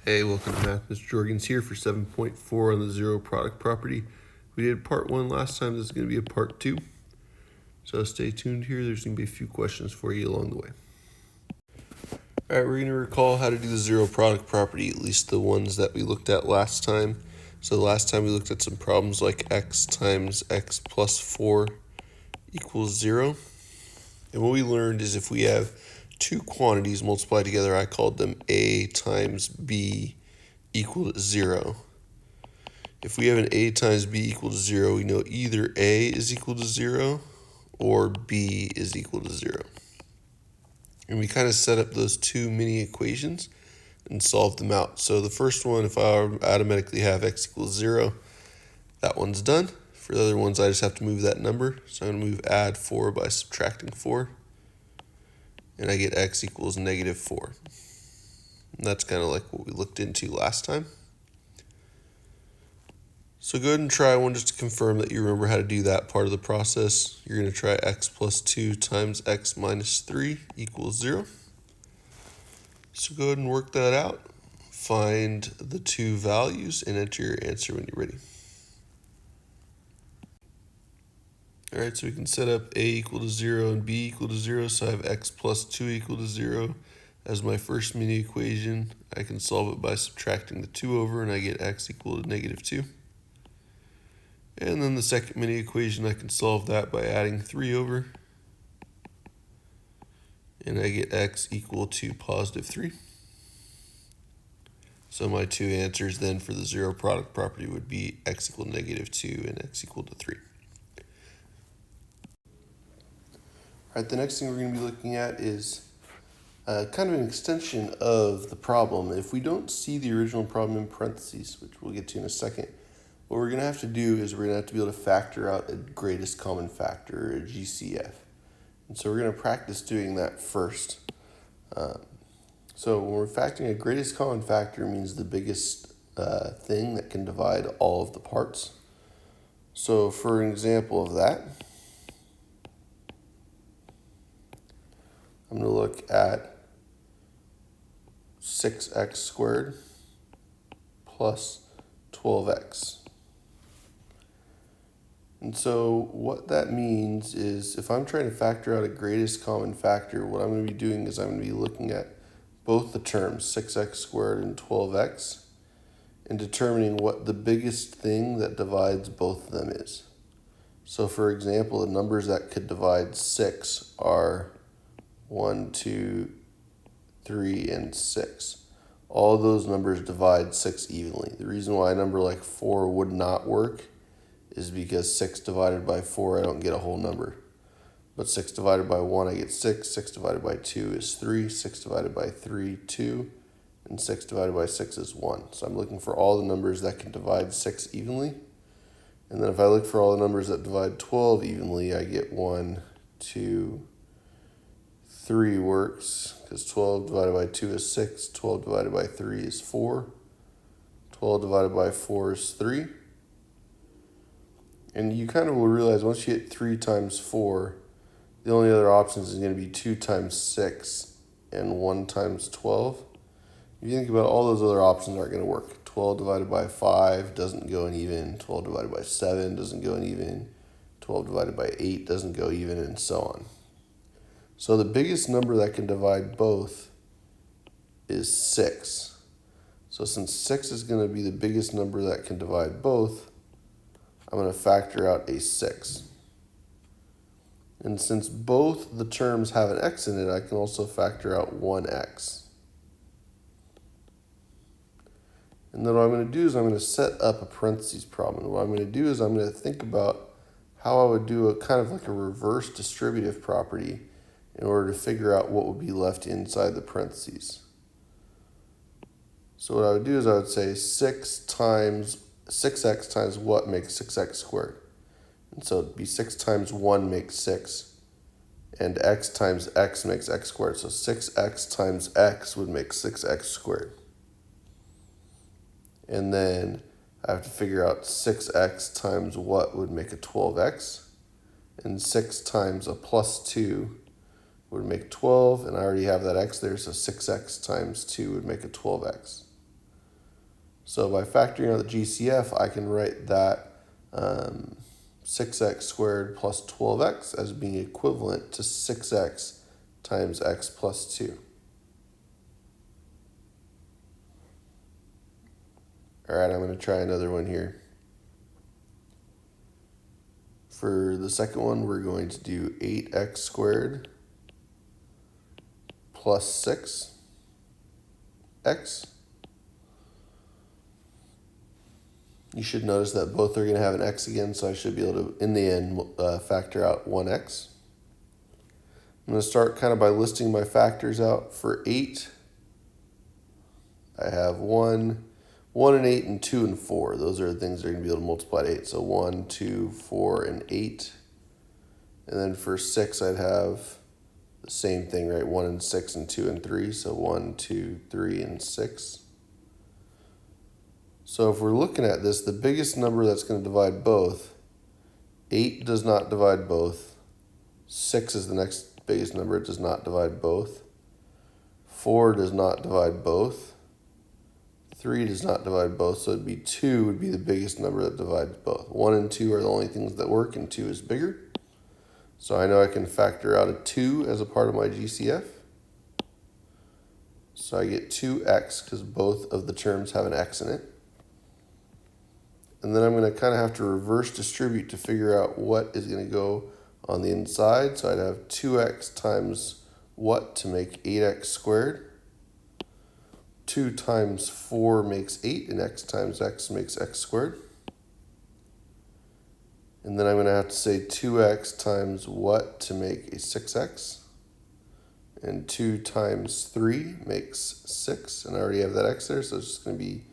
Hey, welcome to Math. Mr. Jorgens here for 7.4 on the zero product property. We did part 1 last time. This is going to be a part 2. So stay tuned here. There's going to be a few questions for you along the way. All right, we're going to recall how to do the zero product property, at least the ones that we looked at last time. So last time we looked at some problems like x times x plus 4 equals 0. And what we learned is if we have two quantities multiplied together, I called them a times b equal to 0. If we have an a times b equal to 0, we know either a is equal to 0 or b is equal to 0. And we kind of set up those two mini equations and solve them out. So the first one, if I automatically have x equals 0, that one's done. For the other ones, I just have to move that number. So I'm going to move add 4 by subtracting 4. And I get x equals negative 4. And that's kind of like what we looked into last time. So go ahead and try one just to confirm that you remember how to do that part of the process. You're going to try x plus 2 times x minus 3 equals 0. So go ahead and work that out. Find the two values and enter your answer when you're ready. All right, so we can set up a equal to 0 and b equal to 0. So I have x plus 2 equal to 0 as my first mini equation. I can solve it by subtracting the 2 over, and I get x equal to negative 2. And then the second mini equation, I can solve that by adding 3 over. And I get x equal to positive 3. So my two answers then for the zero product property would be x equal to negative 2 and x equal to 3. All right, the next thing we're going to be looking at is kind of an extension of the problem. If we don't see the original problem in parentheses, which we'll get to in a second, what we're going to have to do is we're going to have to be able to factor out a greatest common factor, or a GCF. And so we're going to practice doing that first. So when we're factoring a greatest common factor means the biggest thing that can divide all of the parts. So for an example of that, I'm going to look at 6x squared plus 12x. And so what that means is if I'm trying to factor out a greatest common factor, what I'm going to be doing is I'm going to be looking at both the terms, 6x squared and 12x, and determining what the biggest thing that divides both of them is. So for example, the numbers that could divide 6 are 1, 2, 3, and 6. All of those numbers divide 6 evenly. The reason why a number like 4 would not work is because 6 divided by 4, I don't get a whole number. But 6 divided by 1, I get 6. 6 divided by 2 is 3. 6 divided by 3, 2. And 6 divided by 6 is 1. So I'm looking for all the numbers that can divide 6 evenly. And then if I look for all the numbers that divide 12 evenly, I get 1, 2, 3 works, because 12 divided by 2 is 6. 12 divided by 3 is 4. 12 divided by 4 is 3. And you kind of will realize once you hit 3 times 4, the only other options is going to be 2 times 6 and 1 times 12. If you think about it, all those other options aren't going to work. 12 divided by 5 doesn't go in even. 12 divided by 7 doesn't go in even. 12 divided by 8 doesn't go even, and so on. So the biggest number that can divide both is 6. So since 6 is going to be the biggest number that can divide both, I'm going to factor out a 6. And since both the terms have an x in it, I can also factor out 1x. And then what I'm going to do is I'm going to set up a parentheses problem. And what I'm going to do is I'm going to think about how I would do a kind of like a reverse distributive property in order to figure out what would be left inside the parentheses. So what I would do is I would say 6x times what makes 6x squared. And so it'd be 6 times 1 makes 6. And x times x makes x squared. So 6x times x would make 6x squared. And then I have to figure out 6x times what would make a 12x. And 6 times a plus 2 would make 12. And I already have that x there, so 6x times 2 would make a 12x. So by factoring out the GCF, I can write that 6x squared plus 12x as being equivalent to 6x times x plus 2. All right, I'm going to try another one here. For the second one, we're going to do 8x squared plus 6x. You should notice that both are going to have an x again, so I should be able to, in the end, factor out 1x. I'm going to start kind of by listing my factors out. For 8, I have 1 and 8, and 2 and 4. Those are the things that are going to be able to multiply to 8. So 1, 2, 4, and 8. And then for 6, I'd have the same thing, right? 1 and 6 and 2 and 3. So 1, 2, 3, and 6. So if we're looking at this, the biggest number that's going to divide both, 8 does not divide both. 6 is the next biggest number. It does not divide both. 4 does not divide both. 3 does not divide both, so it'd be 2 would be the biggest number that divides both. 1 and 2 are the only things that work, and 2 is bigger. So I know I can factor out a 2 as a part of my GCF. So I get 2x because both of the terms have an x in it. And then I'm going to kind of have to reverse distribute to figure out what is going to go on the inside. So I'd have 2x times what to make 8x squared. 2 times 4 makes 8, and x times x makes x squared. And then I'm going to have to say 2x times what to make a 6x. And 2 times 3 makes 6, and I already have that x there, so it's just going to be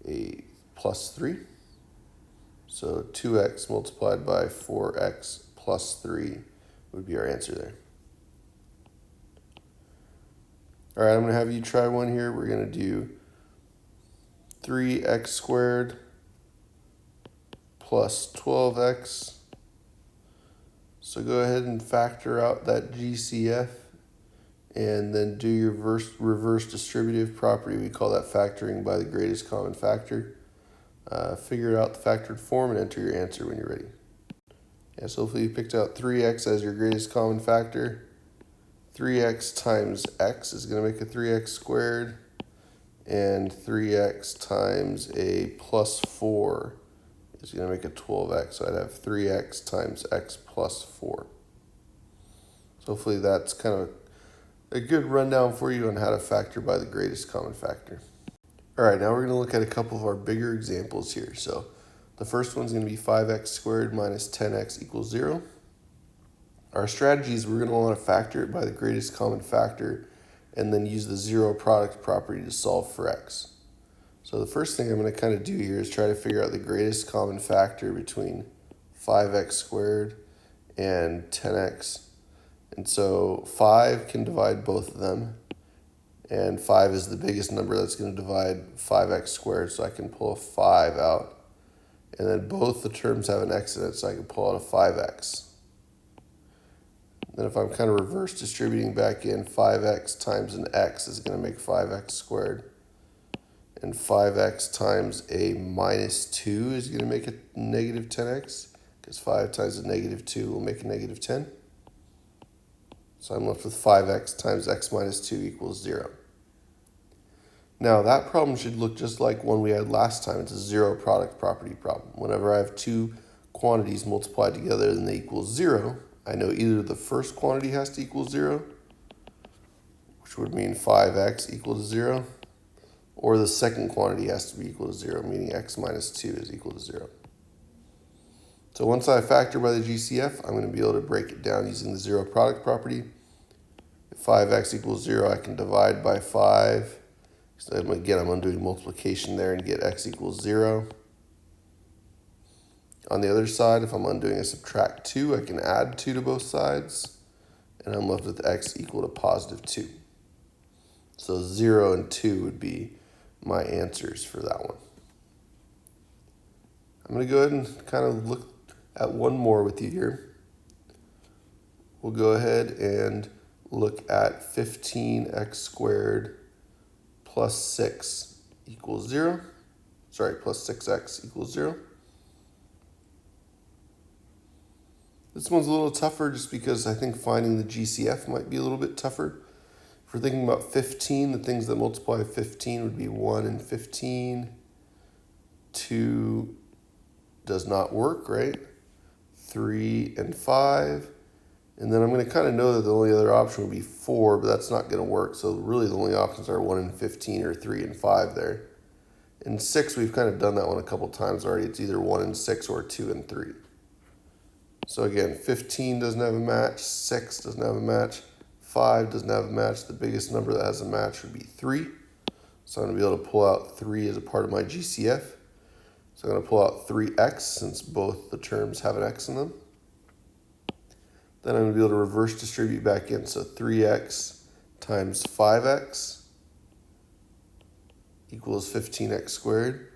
a plus 3. So 2x multiplied by 4x plus 3 would be our answer there. All right, I'm going to have you try one here. We're going to do 3x squared plus 12x. So go ahead and factor out that GCF and then do your reverse distributive property. We call that factoring by the greatest common factor. Figure out the factored form and enter your answer when you're ready. Yeah, so hopefully you picked out 3x as your greatest common factor. 3x times x is going to make a 3x squared, and 3x times a plus 4 is going to make a 12x. So I'd have 3x times x plus 4. So hopefully that's kind of a good rundown for you on how to factor by the greatest common factor. All right, now we're going to look at a couple of our bigger examples here. So the first one's going to be 5x squared minus 10x equals 0. Our strategy is we're going to want to factor it by the greatest common factor and then use the zero product property to solve for x. So the first thing I'm going to kind of do here is try to figure out the greatest common factor between 5x squared and 10x. And so 5 can divide both of them. And 5 is the biggest number that's going to divide 5x squared, so I can pull a 5 out. And then both the terms have an x in it, so I can pull out a 5x. Then if I'm kind of reverse distributing back in, 5x times an x is going to make 5x squared. And 5x times a minus 2 is going to make a negative 10x, because 5 times a negative 2 will make a negative 10. So I'm left with 5x times x minus 2 equals 0. Now that problem should look just like one we had last time. It's a zero product property problem. Whenever I have two quantities multiplied together and they equal 0, I know either the first quantity has to equal 0, which would mean 5x equal to 0, or the second quantity has to be equal to 0, meaning x minus 2 is equal to 0. So once I factor by the GCF, I'm going to be able to break it down using the zero product property. If 5x equals 0, I can divide by 5. So again, I'm undoing multiplication there and get x equals 0. On the other side, if I'm undoing a subtract 2, I can add 2 to both sides, and I'm left with x equal to positive 2. So 0 and 2 would be my answers for that one. I'm going to go ahead and kind of look at one more with you here. We'll go ahead and look at 15x squared plus 6 equals 0. plus 6x equals 0. This one's a little tougher just because I think finding the GCF might be a little bit tougher. If we're thinking about 15, the things that multiply 15 would be 1 and 15. 2 does not work, right? 3 and 5. And then I'm going to kind of know that the only other option would be 4, but that's not going to work. So really the only options are 1 and 15 or 3 and 5 there. And 6, we've kind of done that one a couple times already. It's either 1 and 6 or 2 and 3. So again, 15 doesn't have a match, 6 doesn't have a match, 5 doesn't have a match. The biggest number that has a match would be 3. So I'm going to be able to pull out 3 as a part of my GCF. So I'm going to pull out 3x since both the terms have an x in them. Then I'm going to be able to reverse distribute back in. So 3x times 5x equals 15x squared.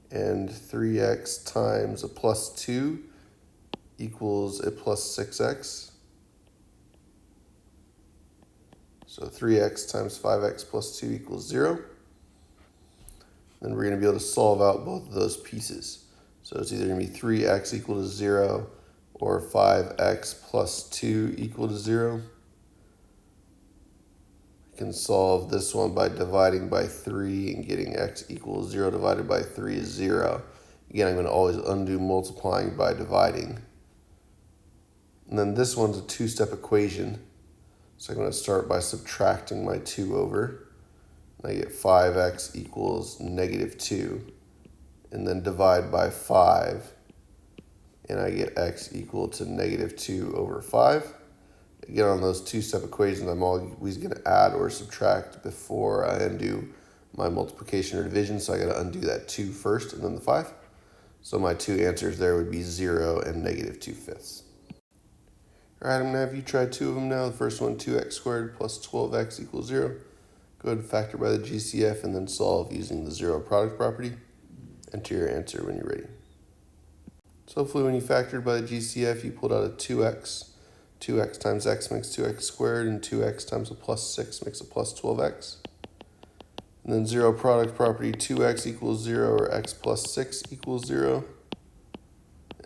And 3x times a plus 2 equals a plus 6x. So 3x times 5x plus 2 equals 0. Then we're going to be able to solve out both of those pieces. So it's either going to be 3x equal to 0 or 5x plus 2 equal to 0. I can solve this one by dividing by 3 and getting x equals 0 divided by 3 is 0. Again, I'm going to always undo multiplying by dividing. And then this one's a two-step equation. So I'm going to start by subtracting my 2 over. And I get 5x equals negative 2. And then divide by 5. And I get x equal to negative 2 over 5. Again, on those two-step equations, I'm always going to add or subtract before I undo my multiplication or division. So I got to undo that 2 first and then the 5. So my two answers there would be 0 and negative 2/5. All right, I'm going to have you try 2 of them now. The first one, 2x squared plus 12x equals 0. Go ahead and factor by the GCF and then solve using the zero product property. Enter your answer when you're ready. So hopefully when you factored by the GCF, you pulled out a 2x. 2x times x makes 2x squared, and 2x times a plus 6 makes a plus 12x. And then zero product property, 2x equals 0 or x plus 6 equals 0.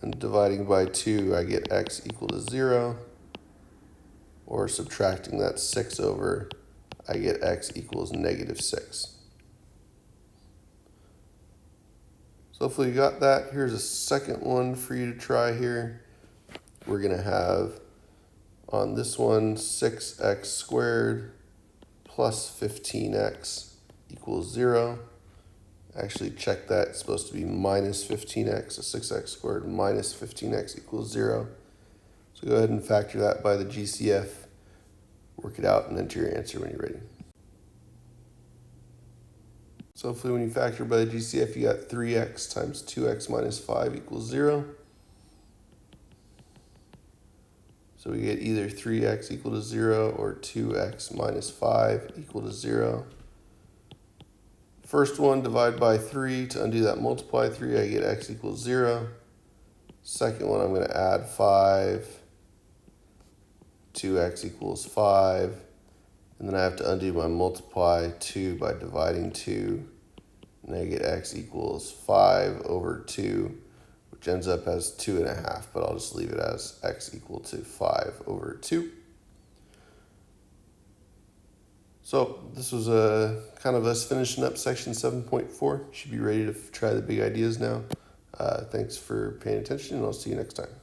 And dividing by 2, I get x equal to 0. Or subtracting that 6 over, I get x equals negative 6. So hopefully you got that. Here's a second one for you to try here. We're going to have on this one 6x squared plus 15x equals 0. Actually check that. It's supposed to be minus 15x. So 6x squared minus 15x equals 0. So go ahead and factor that by the GCF. Work it out and enter your answer when you're ready. So hopefully when you factor by the GCF, you got 3x times 2x minus 5 equals 0. So we get either 3x equal to 0 or 2x minus 5 equal to 0. First one, divide by 3. To undo that, multiply 3. I get x equals 0. Second one, I'm going to add 5. 2x equals 5. And then I have to undo my multiply 2 by dividing 2. And I get x equals 5 over 2, which ends up as 2.5. But I'll just leave it as x equal to 5 over 2. So this was kind of us finishing up section 7.4. Should be ready to try the big ideas now. Thanks for paying attention, and I'll see you next time.